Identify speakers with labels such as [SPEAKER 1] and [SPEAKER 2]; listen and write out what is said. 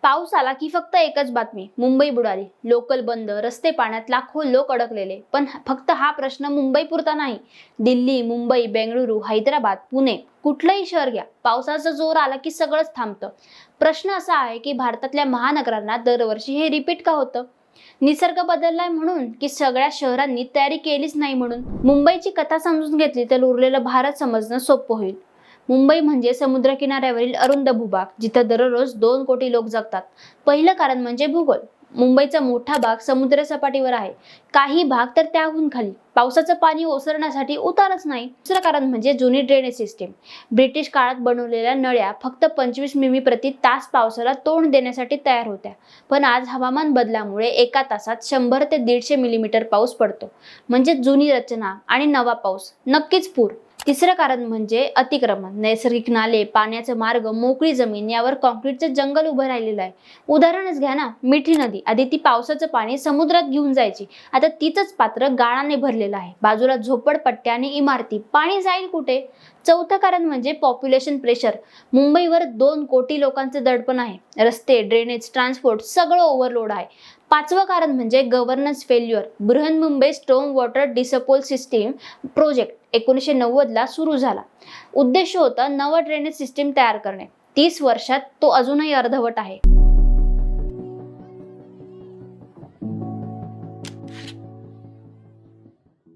[SPEAKER 1] पाऊस आला की फक्त एकच बातमी, मुंबई बुडाली, लोकल बंद, रस्ते पाण्यात, लाखो लोक अडकलेले. पण फक्त हा प्रश्न मुंबईपुरता नाही. दिल्ली, मुंबई, बेंगळुरू, हैदराबाद, पुणे, कुठलंही शहर घ्या, पावसाचा जोर आला की सगळंच थांबतं. प्रश्न असा आहे की भारतातल्या महानगरांना दरवर्षी हे रिपीट का होतं? निसर्ग बदललाय म्हणून की सगळ्या शहरांनी तयारी केलीच नाही म्हणून? मुंबईची कथा समजून घेतली तर उरलेलं भारत समजणं सोपं होईल. मुंबई म्हणजे समुद्रकिनाऱ्यावरील अरुंद भूभाग, जिथं दररोज 2 कोटी लोक जगतात. पहिलं कारण म्हणजे भूगोल. मुंबईचा मोठा भाग समुद्र सपाटीवर आहे, काही भाग तर त्याहून खाली. पावसाचं पाणी ओसरण्यासाठी उतारच नाही. दुसरं कारण म्हणजे जुनी ड्रेनेज सिस्टीम. ब्रिटिश काळात बनवलेल्या नळ्या फक्त 25 मिमी प्रति तास पावसाला तोंड देण्यासाठी तयार होत्या. पण आज हवामान बदलामुळे एका तासात 100 ते 150 मिलीमीटर पाऊस पडतो. म्हणजे जुनी रचना आणि नवा पाऊस, नक्कीच पूर. तिसरं कारण म्हणजे अतिक्रमण. नैसर्गिक नाले, पाण्याचे मार्ग, मोकळी जमीन यावर कॉन्क्रीटचे जंगल उभं राहिलेलं आहे. उदाहरणच घ्या ना, मिठी नदी. आधी ती पावसाचं पाणी समुद्रात घेऊन जायची, आता तीच पात्र गाळाने भरलेलं आहे. बाजूला झोपडपट्ट्या आणि इमारती, पाणी जाईल कुठे? चौथं कारण म्हणजे पॉप्युलेशन प्रेशर. मुंबईवर 2 कोटी लोकांचे दडपण आहे. रस्ते, ड्रेनेज, ट्रान्सपोर्ट सगळं ओव्हरलोड आहे. पाचवं कारण म्हणजे governance failure. Brihanmumbai storm water disposal system project 1990ला सुरू झाला. उद्देश होता नवं ड्रेनेज सिस्टीम तयार करणे. 30 वर्षात तो अजूनही अर्धवट आहे.